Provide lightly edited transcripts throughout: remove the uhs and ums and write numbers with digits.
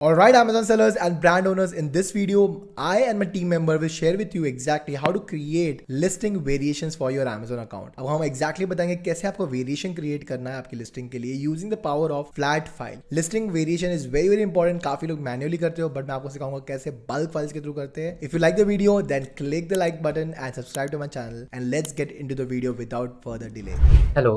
Alright, Amazon sellers and brand owners, in this video, I and my team member will share with you exactly how to create listing variations for your Amazon account. अब हम exactly बताएंगे कैसे आपको variation create करना है आपकी listing के लिए using the power of flat file. Listing variation is very very important. काफी लोग manually करते हो, but मैं आपको सिखाऊंगा कैसे bulk files के through करते हैं. If you like the video, then click the like button and subscribe to my channel. And let's get into the video without further delay. Hello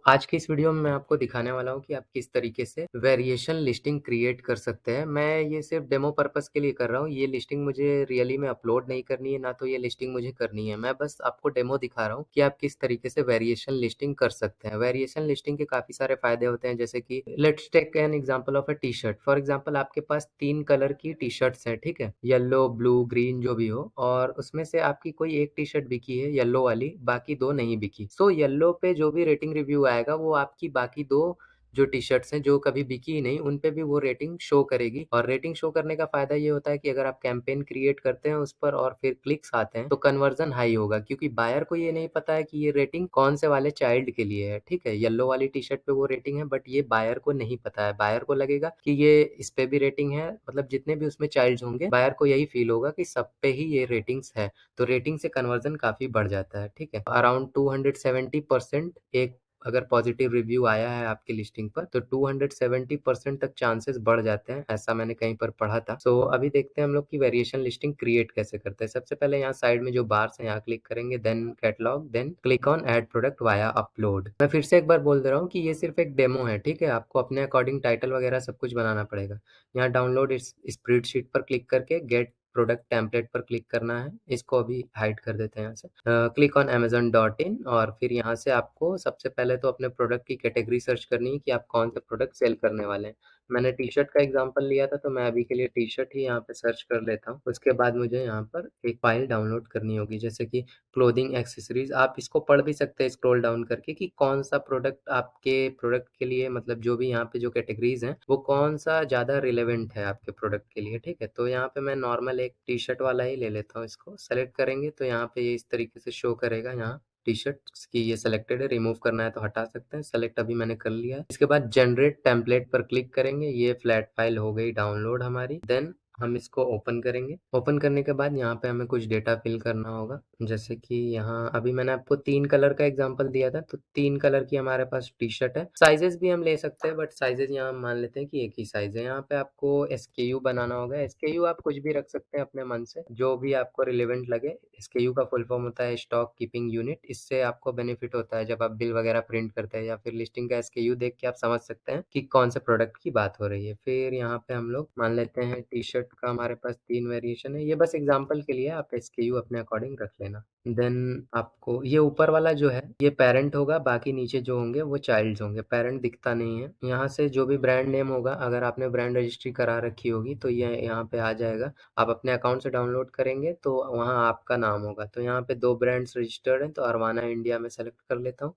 आज की इस वीडियो में मैं आपको दिखाने वाला हूँ कि आप किस तरीके से वेरिएशन लिस्टिंग क्रिएट कर सकते हैं। मैं ये सिर्फ डेमो पर्पस के लिए कर रहा हूँ। ये लिस्टिंग मुझे रियली में अपलोड नहीं करनी है, ना तो ये लिस्टिंग मुझे करनी है। मैं बस आपको डेमो दिखा रहा हूँ कि आप किस तरीके से वेरिएशन लिस्टिंग कर सकते हैं। वेरिएशन लिस्टिंग के काफी सारे फायदे होते हैं, जैसे कि let's take an example of a T shirt. For example आपके पास 3 कलर की टी शर्ट्स है, ठीक है, येलो, ब्लू, ग्रीन जो भी हो, और उसमें से आपकी कोई एक टी शर्ट बिकी है येलो वाली, बाकी 2 नहीं बिकी। सो येलो पे जो भी रेटिंग रिव्यू आएगा वो आपकी बाकी 2 जो टी-शर्ट्स हैं जो कभी बिकी ही नहीं, उन पे भी वो रेटिंग शो करेगी। और रेटिंग शो करने का फ़ायदा ये होता है कि अगर आप कैंपेन क्रिएट करते हैं उस पर और फिर क्लिक्स आते हैं तो कन्वर्जन हाई होगा, क्योंकि बायर को ये नहीं पता है कि ये रेटिंग कौन से वाले चाइल्ड के लिए है, ठीक है? येलो वाली टी-शर्ट पे वो रेटिंग है, बट ये बायर को नहीं पता है। बायर को लगेगा कि ये इस पे भी रेटिंग है, मतलब जितने भी उसमें चाइल्ड्स होंगे, बायर को यही फ़ील होगा कि सब पे ही ये रेटिंग्स है। तो रेटिंग से कन्वर्जन काफ़ी बढ़ जाता है, ठीक है? अराउंड 270% एक अगर पॉजिटिव रिव्यू आया है आपकी लिस्टिंग पर तो 270% तक चांसेस बढ़ जाते हैं, ऐसा मैंने कहीं पर पढ़ा था। सो अभी देखते हैं हम लोग की वेरिएशन लिस्टिंग क्रिएट कैसे करते हैं। सबसे पहले यहाँ साइड में जो बार्स हैं यहाँ क्लिक करेंगे, then catalogue, then click on add product via upload. मैं फिर से एक बार बोल दे रहा हूँ कि ये सिर्फ एक डेमो है, ठीक है? आपको अपने अकॉर्डिंग टाइटल वगैरह सब कुछ बनाना पड़ेगा। यहाँ डाउनलोड स्प्रेडशीट पर क्लिक करके गेट प्रोडक्ट टेम्पलेट पर क्लिक करना है। इसको अभी हाइड कर देते हैं यहाँ से। क्लिक ऑन amazon.in और फिर यहाँ से आपको सबसे पहले तो अपने प्रोडक्ट की कैटेगरी सर्च करनी है कि आप कौन से प्रोडक्ट सेल करने वाले हैं। मैंने टी शर्ट का एग्जांपल लिया था, तो मैं अभी के लिए टी शर्ट ही यहाँ पे सर्च कर लेता हूँ। उसके बाद मुझे यहाँ पर एक फाइल डाउनलोड करनी होगी, जैसे कि क्लोथिंग एक्सेसरीज। आप इसको पढ़ भी सकते हैं स्क्रॉल डाउन करके कि कौन सा प्रोडक्ट आपके प्रोडक्ट के लिए, मतलब जो भी यहाँ पे जो कैटेगरीज हैं वो कौन सा ज़्यादा रिलेवेंट है आपके प्रोडक्ट के लिए, ठीक है? तो यहाँ पे मैं नॉर्मल एक टी शर्ट वाला ही ले लेता हूँ। इसको सेलेक्ट करेंगे तो यहाँ पे ये इस तरीके से शो करेगा। यहाँ टी शर्ट की ये सेलेक्टेड है, रिमूव करना है तो हटा सकते हैं। सेलेक्ट अभी मैंने कर लिया है। इसके बाद जनरेट टेम्पलेट पर क्लिक करेंगे। ये फ्लैट फाइल हो गई डाउनलोड हमारी। देन हम इसको ओपन करेंगे। ओपन करने के बाद यहाँ पे हमें कुछ डेटा फिल करना होगा, जैसे कि यहाँ अभी मैंने आपको 3 कलर का एग्जांपल दिया था, तो 3 कलर की हमारे पास टी शर्ट है। साइजेस भी हम ले सकते हैं, बट साइजेस यहाँ हम मान लेते हैं कि एक ही साइज है। यहाँ पे आपको एसकेयू बनाना होगा। एसकेयू आप कुछ भी रख सकते हैं अपने मन से, जो भी आपको रिलेवेंट लगे। एसकेयू का फुल फॉर्म होता है स्टॉक कीपिंग यूनिट। इससे आपको बेनिफिट होता है जब आप बिल वगैरह प्रिंट करते हैं, या फिर लिस्टिंग का एसकेयू देख के आप समझ सकते हैं कि कौन से प्रोडक्ट की बात हो रही है। फिर यहाँ पे हम लोग मान लेते हैं टी शर्ट का हमारे पास 3 वेरिएशन है। ये बस एग्जाम्पल के लिए, आप एसकेयू अपने अकॉर्डिंग रख लेना। देन आपको ये ऊपर वाला जो है ये पेरेंट होगा, बाकी नीचे जो होंगे वो चाइल्ड्स होंगे। पेरेंट दिखता नहीं है। यहाँ से जो भी ब्रांड नेम होगा, अगर आपने ब्रांड रजिस्ट्री करा रखी होगी तो ये यहाँ पे आ जाएगा। आप अपने अकाउंट से डाउनलोड करेंगे तो वहाँ आपका नाम होगा। तो यहाँ पे 2 ब्रांड्स रजिस्टर्ड हैं, तो अरवाना इंडिया में सेलेक्ट कर लेता हूँ।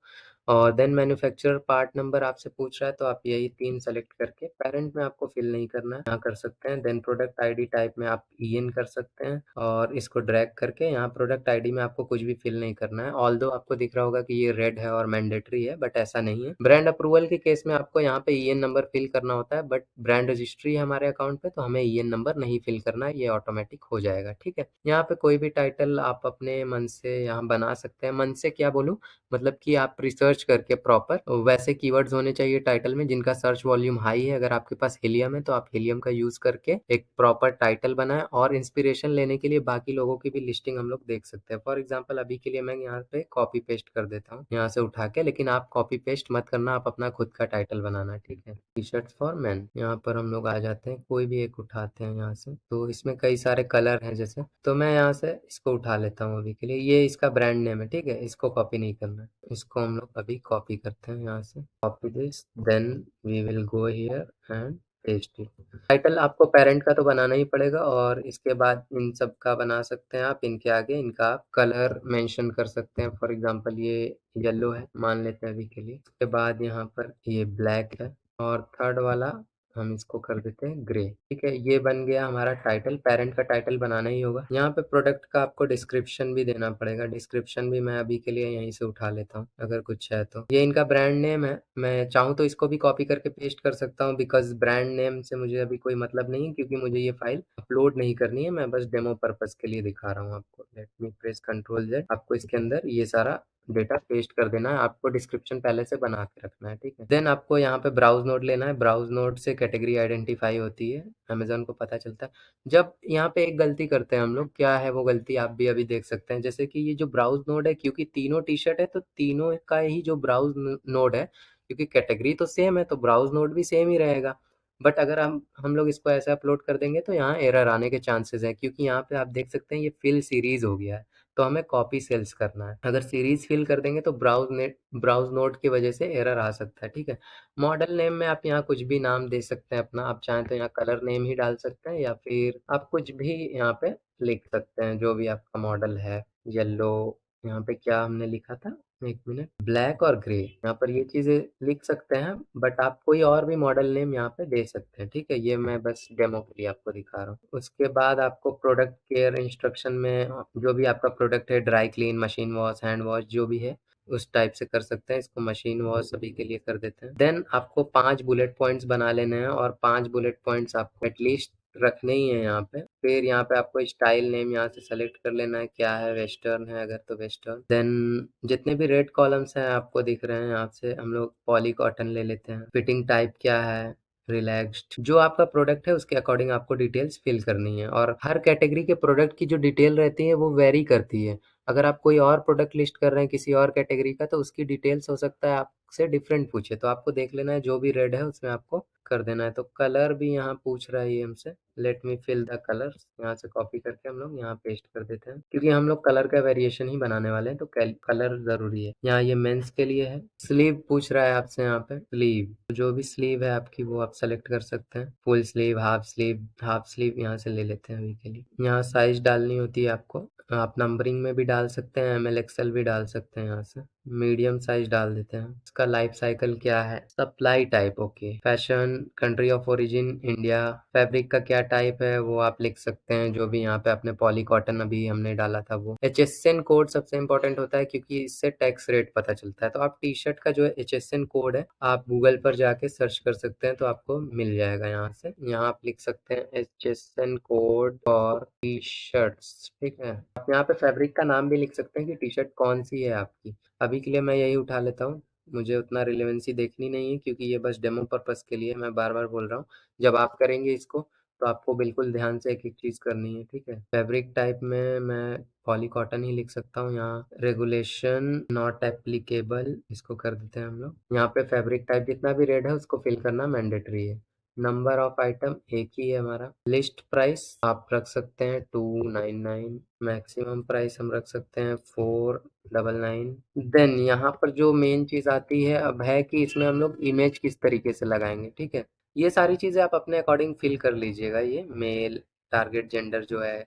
और देन मैन्युफैक्चरर पार्ट नंबर आपसे पूछ रहा है, तो आप यही 3 सेलेक्ट करके पेरेंट में आपको फिल नहीं करना है, यहाँ कर सकते हैं। देन प्रोडक्ट आईडी टाइप में आप ईएन कर सकते हैं और इसको ड्रैग करके यहाँ प्रोडक्ट आईडी में आपको कुछ भी फिल नहीं करना है। ऑल्दो आपको दिख रहा होगा कि ये रेड है और मैंडेटरी है, बट ऐसा नहीं है। ब्रांड अप्रूवल के केस में आपको यहाँ पे ईएन नंबर फिल करना होता है, बट ब्रांड रजिस्ट्री है हमारे अकाउंट पे, तो हमें ईएन नंबर नहीं फिल करना है, ये ऑटोमेटिक हो जाएगा, ठीक है। यहाँ पे कोई भी टाइटल आप अपने मन से यहाँ बना सकते हैं। मन से क्या बोलूँ, मतलब कि आप रिसर्च करके प्रॉपर वैसे कीवर्ड्स होने चाहिए टाइटल में जिनका सर्च वॉल्यूम हाई है। अगर आपके पास हीलियम है तो आप हीलियम का यूज करके एक प्रॉपर टाइटल बनाएं, और इंस्पिरेशन लेने के लिए बाकी लोगों की भी लिस्टिंग हम लोग देख सकते हैं। फॉर एग्जांपल अभी के लिए मैं यहाँ पे कॉपी पेस्ट कर देता हूँ यहाँ से उठा के, लेकिन आप कॉपी पेस्ट मत करना, आप अपना खुद का टाइटल बनाना, ठीक है। टी शर्ट फॉर मैन, यहाँ पर हम लोग आ जाते हैं, कोई भी एक उठाते हैं यहाँ से। तो इसमें कई सारे कलर हैं जैसे, तो मैं यहाँ से इसको उठा लेता हूँ अभी के लिए। ये इसका ब्रांड नेम है, ठीक है, इसको कॉपी नहीं करना है। इसको हम लोग अभी कॉपी करते हैं यहाँ से, copy this, then we will go here and paste it. Title आपको पेरेंट का तो बनाना ही पड़ेगा, और इसके बाद इन सब का बना सकते हैं आप। इनके आगे इनका आप कलर मेंशन कर सकते हैं। फॉर एग्जांपल ये येलो है मान लेते हैं अभी के लिए। उसके बाद यहाँ पर ये ब्लैक है, और थर्ड वाला हम इसको कर देते हैं ग्रे। ठीक है, ये बन गया हमारा टाइटल। पेरेंट का टाइटल बनाना ही होगा। यहाँ पे प्रोडक्ट का आपको डिस्क्रिप्शन भी देना पड़ेगा। डिस्क्रिप्शन भी मैं अभी के लिए यहीं से उठा लेता हूँ, अगर कुछ है तो। ये इनका ब्रांड नेम है। मैं चाहूँ तो इसको भी कॉपी करके पेस्ट कर सकता हूँ, बिकॉज ब्रांड नेम से मुझे अभी कोई मतलब नहीं है, क्योंकि मुझे ये फाइल अपलोड नहीं करनी है। मैं बस डेमो पर्पज के लिए दिखा रहा हूँ आपको। Let me press control Z. आपको इसके अंदर ये सारा डेटा पेस्ट कर देना है। आपको डिस्क्रिप्शन पहले से बना के रखना है, ठीक है। देन आपको यहाँ पे ब्राउज नोड लेना है। ब्राउज नोड से कैटेगरी आइडेंटिफाई होती है, अमेजोन को पता चलता है। जब यहाँ पे एक गलती करते हैं हम लोग, क्या है वो गलती, आप भी अभी देख सकते हैं। जैसे कि ये जो ब्राउज नोड है, क्योंकि तीनों टी शर्ट है तो तीनों का ही जो ब्राउज नोड है, क्योंकि कैटेगरी तो सेम है तो ब्राउज नोड भी सेम ही रहेगा। बट अगर हम लोग इसको ऐसे अपलोड कर देंगे तो यहाँ एरर आने के चांसेस हैं, क्योंकि यहाँ पे आप देख सकते हैं ये फिल सीरीज हो गया है। तो हमें कॉपी सेल्स करना है। अगर सीरीज फिल कर देंगे तो ब्राउज नोड की वजह से एरर आ सकता है, ठीक है। मॉडल नेम में आप यहाँ कुछ भी नाम दे सकते हैं अपना। आप चाहें तो यहाँ कलर नेम ही डाल सकते हैं, या फिर आप कुछ भी यहाँ पे लिख सकते हैं, जो भी आपका मॉडल है। येलो, यहाँ पे क्या हमने लिखा था, एक मिनट, ब्लैक और ग्रे, यहाँ पर ये चीजें लिख सकते हैं। बट आप कोई और भी मॉडल नेम यहाँ पे दे सकते हैं, ठीक है। ये मैं बस डेमो के लिए आपको दिखा रहा हूँ। उसके बाद आपको प्रोडक्ट केयर इंस्ट्रक्शन में जो भी आपका प्रोडक्ट है, dry clean, machine wash, hand wash, जो भी है उस टाइप से कर सकते हैं। इसको मशीन वॉश सभी के लिए कर देते हैं। देन आपको 5 बुलेट पॉइंट्स बना लेने हैं, और 5 बुलेट पॉइंट्स आपको एटलीस्ट रखने ही है यहाँ पे। फिर यहाँ पे आपको स्टाइल नेम यहाँ से सेलेक्ट कर लेना है, क्या है, वेस्टर्न है अगर तो वेस्टर्न। देन जितने भी रेड कॉलम्स हैं आपको दिख रहे हैं, यहाँ से हम लोग पॉली कॉटन ले लेते हैं। फिटिंग टाइप क्या है, रिलैक्स्ड। जो आपका प्रोडक्ट है उसके अकॉर्डिंग आपको डिटेल्स फिल करनी है, और हर कैटेगरी के प्रोडक्ट की जो डिटेल रहती है वो वेरी करती है। अगर आप कोई और प्रोडक्ट लिस्ट कर रहे हैं किसी और कैटेगरी का, तो उसकी डिटेल्स हो सकता है आपसे डिफरेंट पूछे, तो आपको देख लेना है जो भी रेड है उसमें आपको कर देना है। तो कलर भी यहाँ पूछ रहा है ये हमसे। Let me fill the colours, यहाँ से कॉपी करके हम लोग यहाँ पेस्ट कर देते हैं, क्योंकि हम लोग कलर का वेरिएशन ही बनाने वाले हैं, तो कलर जरूरी है। यहाँ ये मेंस के लिए है। स्लीव पूछ रहा है आपसे, यहाँ पे स्लीव, जो भी स्लीव है आपकी वो आप सेलेक्ट कर सकते हैं। Full sleeve, half sleeve. Half sleeve यहाँ से ले लेते हैं अभी के लिए। यहाँ साइज डालनी होती है आपको। आप नंबरिंग में भी डाल सकते हैं, एम एल एक्सएल भी डाल सकते हैं। यहाँ से मीडियम साइज डाल देते हैं। इसका लाइफ साइकिल क्या है, supply type, okay. Fashion, country of origin India. Fabric का क्या टाइप है वो आप लिख सकते हैं, जो भी यहाँ पे अपने पॉली कॉटन अभी हमने डाला था वो। HSN कोड सबसे इंपॉर्टेंट होता है, क्योंकि इससे टैक्स रेट पता चलता है। तो आप टी शर्ट का जो है HSN कोड है, आप गूगल पर जाके सर्च कर सकते हैं, तो आपको मिल जाएगा। यहाँ से यहाँ आप लिख सकते हैं HSN code for T shirts, ठीक है। आप यहाँ पे फैब्रिक का नाम भी लिख सकते हैं कि टी शर्ट कौन सी है आपकी। अभी के लिए मैं यही उठा लेता हूँ, मुझे उतना रिलेवेंसी देखनी नहीं है, क्योंकि ये बस डेमो पर्पस के लिए, मैं बार बार बोल रहा हूँ। जब आप करेंगे इसको तो आपको बिल्कुल ध्यान से एक एक चीज करनी है, ठीक है। फैब्रिक टाइप में मैं पॉली कॉटन ही लिख सकता हूँ। यहाँ रेगुलेशन नॉट एप्लीकेबल, इसको कर देते हैं हम लोग। यहाँ पे फैब्रिक टाइप जितना भी रेड है उसको फिल करना मैंडेटरी है। नंबर ऑफ आइटम एक ही है हमारा। लिस्ट प्राइस आप रख सकते हैं 299। मैक्सिमम प्राइस हम रख सकते हैं 499। देन यहाँ पर जो मेन चीज आती है अब है कि इसमें हम लोग इमेज किस तरीके से लगाएंगे, ठीक है। ये सारी चीजें आप अपने अकॉर्डिंग फिल कर लीजिएगा। ये मेल, टारगेट जेंडर जो है,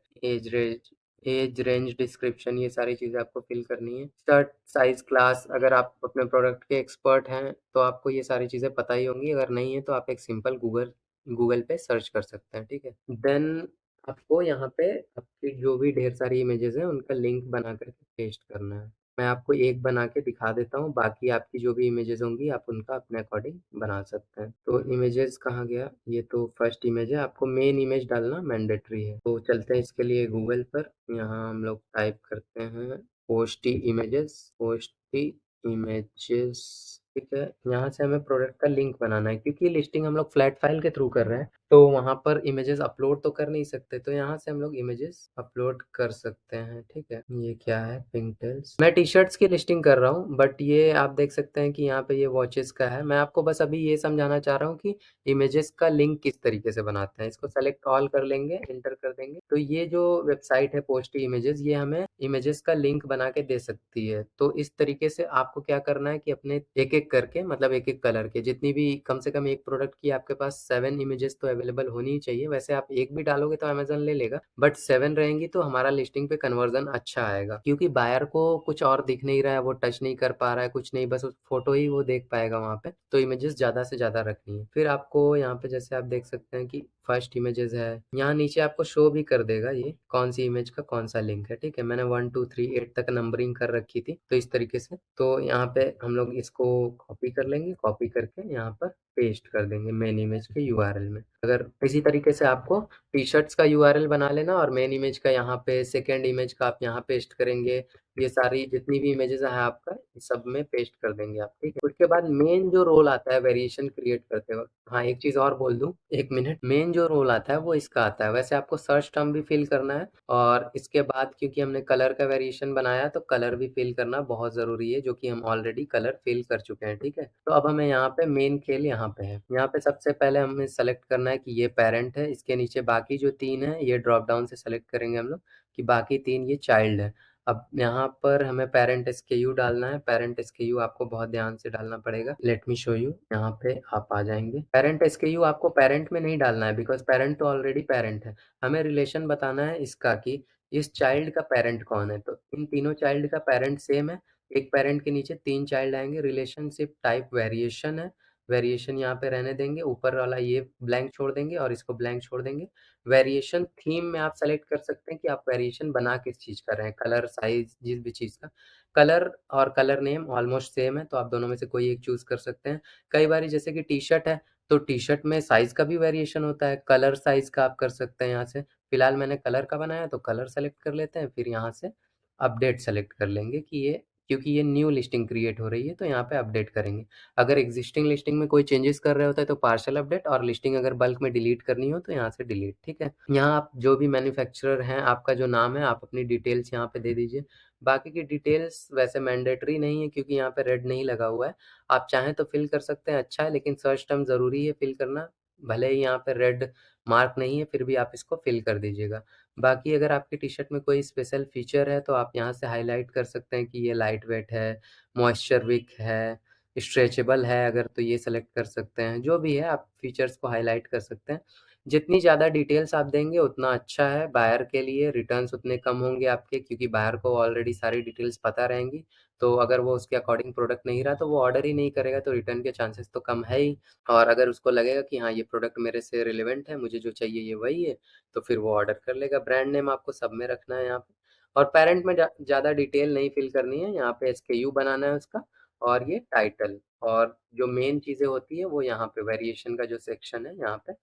एज रेंज डिस्क्रिप्शन, ये सारी चीजें आपको फिल करनी है। शर्ट साइज, क्लास, अगर आप अपने प्रोडक्ट के एक्सपर्ट हैं तो आपको ये सारी चीजें पता ही होंगी। अगर नहीं है तो आप एक सिंपल गूगल पे सर्च कर सकते हैं, ठीक है। देन आपको यहाँ पे आपकी जो भी ढेर सारी इमेजेस हैं उनका लिंक बना करके पेस्ट करना है। मैं आपको एक बना के दिखा देता हूँ, बाकी आपकी जो भी इमेजेस होंगी आप उनका अपने अकॉर्डिंग बना सकते हैं। तो इमेजेस कहाँ गया, ये तो फर्स्ट इमेज है। आपको मेन इमेज डालना मैंडेटरी है। तो चलते हैं इसके लिए गूगल पर। यहाँ हम लोग टाइप करते हैं पोस्टी इमेजेस, ठीक है। यहाँ से हमें प्रोडक्ट का लिंक बनाना है, क्योंकि लिस्टिंग हम लोग फ्लैट फाइल के थ्रू कर रहे हैं, तो वहां पर इमेजेस अपलोड तो कर नहीं सकते। तो यहाँ से हम लोग इमेजेस अपलोड कर सकते हैं, ठीक है। ये क्या है, पिंकटेल्स। मैं टी शर्ट्स की लिस्टिंग कर रहा हूँ, बट ये आप देख सकते हैं कि यहाँ पे ये वॉचेस का है। मैं आपको बस अभी ये समझाना चाह रहा हूँ कि इमेजेस का लिंक किस तरीके से बनाते हैं। इसको सेलेक्ट ऑल कर लेंगे, एंटर कर देंगे, तो ये जो वेबसाइट है पोस्टी इमेजेस, ये हमें इमेजेस का लिंक बना के दे सकती है। तो इस तरीके से आपको क्या करना है कि अपने एक एक एक-एक करके मतलब एक-एक कलर के जितनी भी कम से कम एक प्रोडक्ट की आपके पास 7 इमेजेस तो अवेलेबल होनी ही चाहिए। वैसे आप एक भी डालोगे तो अमेज़न ले लेगा, बट 7 रहेंगी तो हमारा लिस्टिंग पे कन्वर्ज़न अच्छा आएगा। क्योंकि बायर को कुछ और दिख नहीं रहा है, वो टच नहीं कर पा रहा है, कुछ नहीं, बस उस फ़ोटो ही वो देख पाएगा वहाँ पे। तो इमेजेस ज़्यादा से ज़्यादा रखनी है। फिर आपको यहाँ पे जैसे आप देख सकते हैं कि फर्स्ट इमेजेस है, यहाँ नीचे आपको शो भी कर देगा ये कौन-सी इमेज का कौन-सा लिंक है, ठीक है? मैंने 1, 2, 3, 8 तक नंबरिंग कर रखी थी, तो इस तरीके से। तो यहाँ पे हम लोग इसको कॉपी कर लेंगे, कॉपी करके यहाँ पर पेस्ट कर देंगे मेन इमेज के यूआरएल में। अगर इसी तरीके से आपको टी-शर्ट्स का यूआरएल बना लेना और मेन इमेज का यहाँ पे, सेकंड इमेज का आप यहाँ पेस्ट करेंगे। ये सारी जितनी भी इमेजेस है आपका, सब में पेस्ट कर देंगे आप, ठीक है? उसके बाद मेन जो रोल आता है वेरिएशन क्रिएट करते वक़्त, हाँ, एक चीज़ और बोल दूँ, 1 मिनट, मेन जो रोल आता है वो इसका आता है। वैसे आपको सर्च टर्म भी फिल करना है और इसके बाद क्योंकि हमने कलर का वेरिएशन बनाया तो कलर भी फिल करना बहुत ज़रूरी है, जो कि हम ऑलरेडी कलर फिल कर चुके हैं, ठीक है? तो अब हमें यहाँ पे मेन खेल यहाँ पे है। यहाँ पे सबसे पहले हमें सेलेक्ट करना है कि ये पैरेंट है, इसके नीचे बाकी जो 3 है ये ड्रॉप डाउन से सेलेक्ट करेंगे हम लोग कि बाकी 3 ये चाइल्ड है। अब यहाँ पर हमें पेरेंट एसकेयू डालना है। पेरेंट एसकेयू आपको बहुत ध्यान से डालना पड़ेगा। लेट मी शो यू, यहाँ पे आप आ जाएंगे। पेरेंट एसकेयू आपको पेरेंट में नहीं डालना है बिकॉज पेरेंट तो ऑलरेडी पेरेंट है। हमें रिलेशन बताना है इसका कि इस चाइल्ड का पेरेंट कौन है। तो इन तीनों चाइल्ड का पेरेंट सेम है। एक पेरेंट के नीचे 3 चाइल्ड आएंगे। रिलेशनशिप टाइप वेरिएशन है। वेरिएशन यहाँ पे रहने देंगे। ऊपर वाला ये ब्लैंक छोड़ देंगे और इसको ब्लैंक छोड़ देंगे। वेरिएशन थीम में आप सेलेक्ट कर सकते हैं कि आप वेरिएशन बना किस चीज़ का रहे हैं, कलर, साइज, जिस भी चीज़ का। कलर और कलर नेम ऑलमोस्ट सेम है, तो आप दोनों में से कोई एक चूज़ कर सकते हैं। कई बारी जैसे कि टी-शर्ट है, तो टी-शर्ट में साइज़ का भी वेरिएशन होता है, कलर साइज़ का आप कर सकते हैं यहाँ से। फिलहाल मैंने कलर का बनाया तो कलर सेलेक्ट कर लेते हैं, फिर यहाँ से अपडेट सेलेक्ट कर लेंगे कि ये, क्योंकि ये न्यू लिस्टिंग क्रिएट हो रही है तो यहाँ पे अपडेट करेंगे। अगर एग्जिस्टिंग लिस्टिंग में कोई चेंजेस कर रहे होते हैं तो पार्शियल अपडेट, और लिस्टिंग अगर बल्क में डिलीट करनी हो तो यहाँ से डिलीट, ठीक है? यहाँ आप जो भी मैन्युफैक्चरर हैं, आपका जो नाम है, आप अपनी डिटेल्स यहाँ पे दे दीजिए। बाकी की डिटेल्स वैसे मैंडेटरी नहीं है क्योंकि यहाँ पे रेड नहीं लगा हुआ है। आप चाहें तो फिल कर सकते हैं, अच्छा है, लेकिन सर्च टर्म ज़रूरी है फिल करना। भले ही यहाँ पे रेड मार्क नहीं है, फिर भी आप इसको फिल कर दीजिएगा। बाकी अगर आपकी टी-शर्ट में कोई स्पेशल फीचर है तो आप यहाँ से हाइलाइट कर सकते हैं कि ये लाइट वेट है, मॉइस्चर विक है, स्ट्रेचेबल है अगर तो ये सेलेक्ट कर सकते हैं। जो भी है आप फीचर्स को हाइलाइट कर सकते हैं। जितनी ज़्यादा डिटेल्स आप देंगे उतना अच्छा है बायर के लिए, रिटर्न्स उतने कम होंगे आपके क्योंकि बायर को ऑलरेडी सारी डिटेल्स पता रहेंगी। तो अगर वो उसके अकॉर्डिंग प्रोडक्ट नहीं रहा तो वो ऑर्डर ही नहीं करेगा, तो रिटर्न के चांसेस तो कम है ही। और अगर उसको लगेगा कि हाँ, ये प्रोडक्ट मेरे से रिलेवेंट है, मुझे जो चाहिए ये वही है, तो फिर वो ऑर्डर कर लेगा। ब्रांड नेम आपको सब में रखना है यहाँ पे, और पेरेंट में ज़्यादा डिटेल नहीं फिल करनी है। यहाँ पे एसकेयू बनाना है उसका, और ये टाइटल, और जो मेन चीज़ें होती है वो यहाँ पे वेरिएशन का जो सेक्शन है यहाँ पे।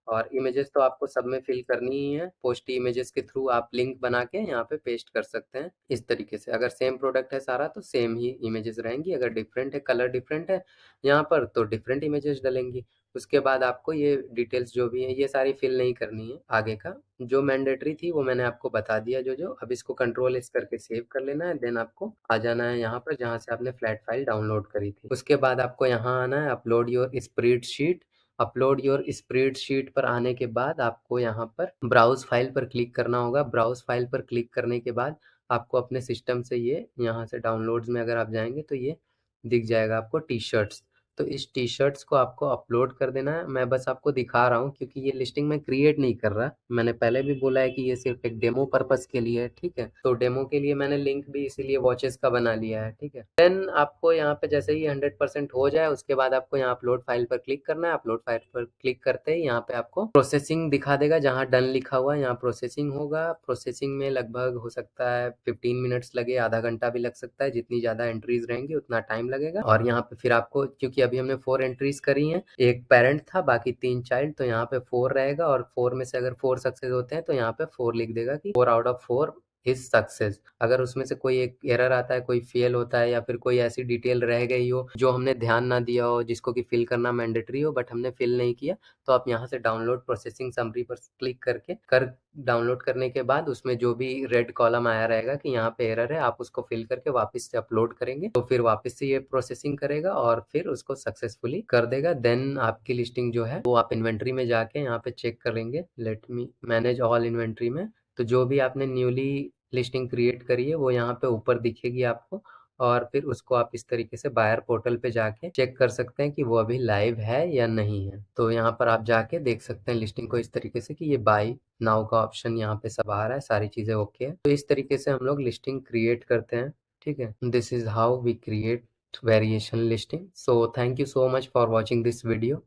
और इमेजेस तो आपको सब में फिल करनी ही है। पोस्ट इमेजेस के थ्रू आप लिंक बना के यहाँ पे पेस्ट कर सकते हैं इस तरीके से। अगर सेम प्रोडक्ट है सारा तो सेम ही इमेजेस रहेंगी, अगर डिफरेंट है, कलर डिफरेंट है यहाँ पर, तो डिफरेंट इमेजेस डलेंगी। उसके बाद आपको ये डिटेल्स जो भी है ये सारी फिल नहीं करनी है। आगे का जो मैंडेटरी थी वो मैंने आपको बता दिया जो अब इसको कंट्रोल एस करके सेव कर लेना है। देन आपको आ जाना है यहाँ पर जहाँ से आपने फ्लैट फाइल डाउनलोड करी थी। उसके बाद आपको यहाँ आना है upload your spreadsheet. Upload your spreadsheet पर आने के बाद आपको यहाँ पर ब्राउज फाइल पर क्लिक करना होगा। ब्राउज फाइल पर क्लिक करने के बाद आपको अपने सिस्टम से ये यहाँ से डाउनलोड्स में अगर आप जाएंगे तो ये दिख जाएगा आपको टी-शर्ट्स। तो इस टी-शर्ट्स को आपको अपलोड कर देना है। मैं बस आपको दिखा रहा हूँ क्योंकि ये लिस्टिंग मैं क्रिएट नहीं कर रहा। मैंने पहले भी बोला है कि ये सिर्फ एक डेमो पर्पस के लिए है, ठीक है? तो डेमो के लिए मैंने लिंक भी इसीलिए वॉचेस का बना लिया है, ठीक है? देन आपको यहाँ पे जैसे ही 100% हो जाए उसके बाद आपको यहाँ अपलोड फाइल पर क्लिक करना है। अपलोड फाइल पर क्लिक करते ही यहाँ पे आपको प्रोसेसिंग दिखा देगा, जहाँ डन लिखा हुआ है यहाँ प्रोसेसिंग होगा। प्रोसेसिंग में लगभग हो सकता है 15 मिनट्स लगे, आधा घंटा भी लग सकता है। जितनी ज़्यादा एंट्रीज रहेंगी उतना टाइम लगेगा। और यहाँ पे फिर आपको, क्योंकि अभी हमने 4 एंट्रीज करी हैं, एक पेरेंट था बाकी 3 चाइल्ड, तो यहाँ पे 4 रहेगा। और 4 में से अगर 4 सक्सेस होते हैं तो यहाँ पे 4 लिख देगा कि 4 आउट ऑफ 4 इज सक्सेस। अगर उसमें से कोई एक एरर आता है, कोई फेल होता है, या फिर कोई ऐसी डिटेल रह गई हो जो हमने ध्यान ना दिया हो, जिसको कि फिल करना मैंडेटरी हो बट हमने फिल नहीं किया, तो आप यहाँ से डाउनलोड प्रोसेसिंग समरी पर क्लिक करके डाउनलोड करने के बाद उसमें जो भी रेड कॉलम आया रहेगा कि यहाँ पे एरर है, आप उसको फिल करके वापस से अपलोड करेंगे तो फिर वापस से ये प्रोसेसिंग करेगा और फिर उसको सक्सेसफुली कर देगा। देन आपकी लिस्टिंग जो है वो आप इन्वेंट्री में जाके यहाँ पे चेक करेंगे। Let me manage all inventory में, तो जो भी आपने न्यूली लिस्टिंग क्रिएट करी है वो यहाँ पे ऊपर दिखेगी आपको। और फिर उसको आप इस तरीके से बायर पोर्टल पे जाके चेक कर सकते हैं कि वो अभी लाइव है या नहीं है। तो यहाँ पर आप जाके देख सकते हैं लिस्टिंग को इस तरीके से कि ये बाय नाउ का ऑप्शन यहाँ पे सब आ रहा है, सारी चीजें ओके है। तो इस तरीके से हम लोग लिस्टिंग क्रिएट करते हैं, ठीक है। This is how we create variation listing. So thank you so much for watching this video.